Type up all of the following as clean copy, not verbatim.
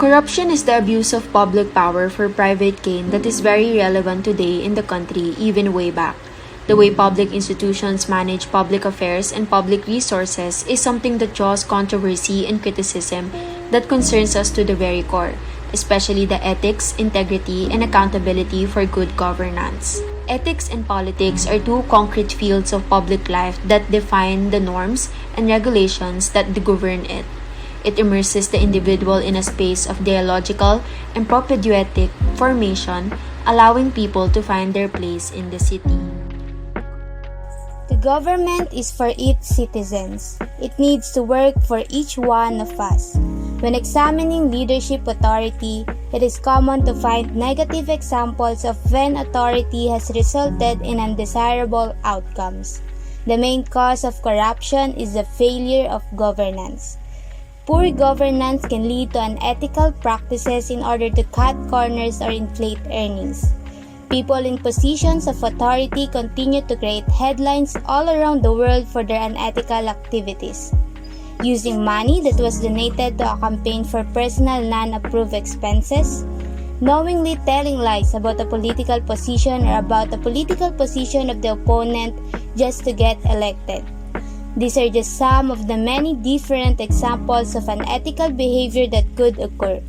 Corruption is the abuse of public power for private gain that is very relevant today in the country, even way back. The way public institutions manage public affairs and public resources is something that draws controversy and criticism that concerns us to the very core, especially the ethics, integrity, and accountability for good governance. Ethics and politics are two concrete fields of public life that define the norms and regulations that govern it. It immerses the individual in a space of dialogical and propedeutic formation, allowing people to find their place in the city. The government is for its citizens. It needs to work for each one of us. When examining leadership authority, it is common to find negative examples of when authority has resulted in undesirable outcomes. The main cause of corruption is the failure of governance. Poor governance can lead to unethical practices in order to cut corners or inflate earnings. People in positions of authority continue to create headlines all around the world for their unethical activities. Using money that was donated to a campaign for personal non-approved expenses, knowingly telling lies about a political position or about the political position of the opponent just to get elected. These are just some of the many different examples of unethical behavior that could occur.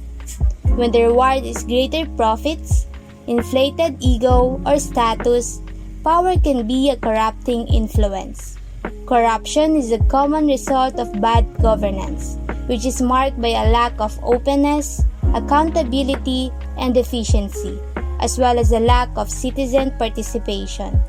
When the reward is greater profits, inflated ego, or status, power can be a corrupting influence. Corruption is a common result of bad governance, which is marked by a lack of openness, accountability, and efficiency, as well as a lack of citizen participation.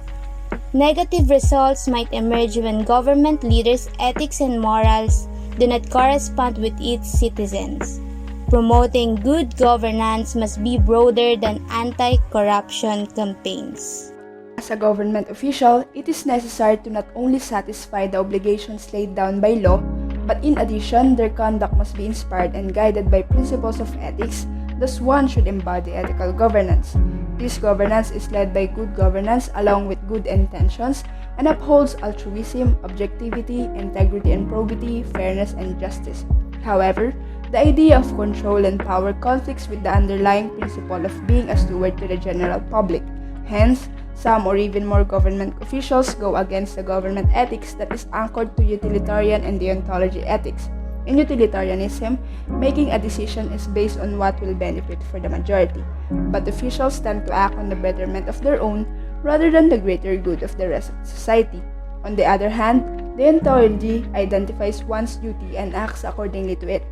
Negative results might emerge when government leaders' ethics and morals do not correspond with its citizens. Promoting good governance must be broader than anti-corruption campaigns. As a government official, it is necessary to not only satisfy the obligations laid down by law, but in addition, their conduct must be inspired and guided by principles of ethics. Thus, one should embody ethical governance. This governance is led by good governance along with good intentions and upholds altruism, objectivity, integrity and probity, fairness and justice. However, the idea of control and power conflicts with the underlying principle of being a steward to the general public. Hence, some or even more government officials go against the government ethics that is anchored to utilitarian and deontology ethics. In utilitarianism, making a decision is based on what will benefit for the majority, but officials tend to act on the betterment of their own rather than the greater good of the rest of society. On the other hand, deontology identifies one's duty and acts accordingly to it,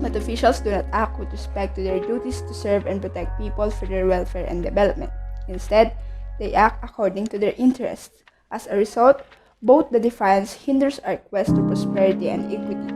but officials do not act with respect to their duties to serve and protect people for their welfare and development. Instead, they act according to their interests. As a result, both the defiance hinders our quest to prosperity and equity.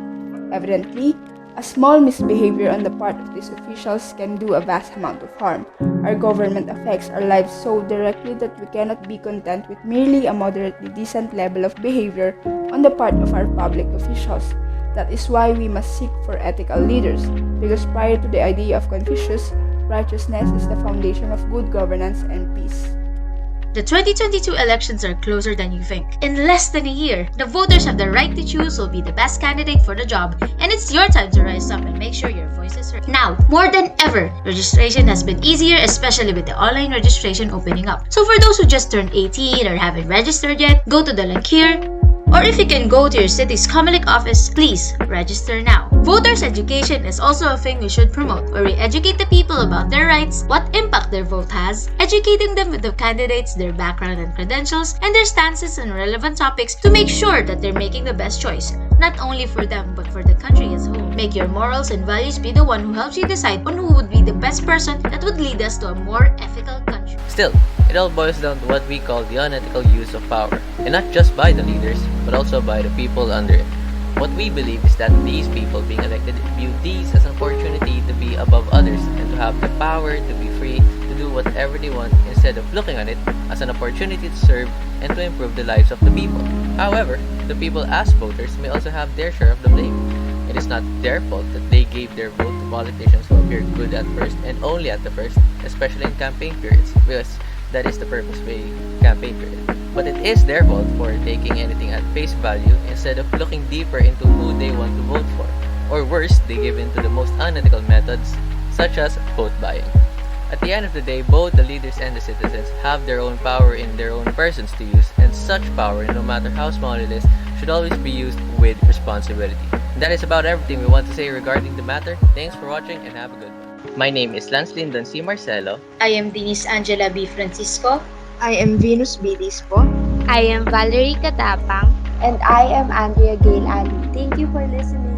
Evidently, a small misbehavior on the part of these officials can do a vast amount of harm. Our government affects our lives so directly that we cannot be content with merely a moderately decent level of behavior on the part of our public officials. That is why we must seek for ethical leaders, because prior to the idea of Confucius, righteousness is the foundation of good governance and peace. The 2022 elections are closer than you think. In less than a year, the voters have the right to choose who will be the best candidate for the job, and it's your time to rise up and make sure your voice is heard. Now, more than ever, registration has been easier, especially with the online registration opening up. So for those who just turned 18 or haven't registered yet, go to the link here. Or if you can go to your city's Comelec office, please register now. Voters' education is also a thing we should promote, where we educate the people about their rights, what impact their vote has, educating them with the candidates, their background and credentials, and their stances on relevant topics to make sure that they're making the best choice, not only for them but for the country as a whole. Make your morals and values be the one who helps you decide on who would be the best person that would lead us to a more ethical country. Still, it all boils down to what we call the unethical use of power, and not just by the leaders, but also by the people under it. What we believe is that these people being elected view these as an opportunity to be above others and to have the power to be free to do whatever they want instead of looking on it as an opportunity to serve and to improve the lives of the people. However, the people as voters may also have their share of the blame. It is not their fault that they gave their vote to politicians who appear good at first and only at the first, especially in campaign periods, because that is the purpose of a campaign period. But it is their fault for taking anything at face value instead of looking deeper into who they want to vote for. Or worse, they give in to the most unethical methods such as vote buying. At the end of the day, both the leaders and the citizens have their own power in their own persons to use, and such power, no matter how small it is, should always be used with responsibility. And that is about everything we want to say regarding the matter. Thanks for watching and have a good one. My name is Lyndon C. Marcelo. I am Denise Angela B. Francisco. I am Venus B. Dispo. I am Valerie Catapang. And I am Andrea Gail Alim. Thank you for listening.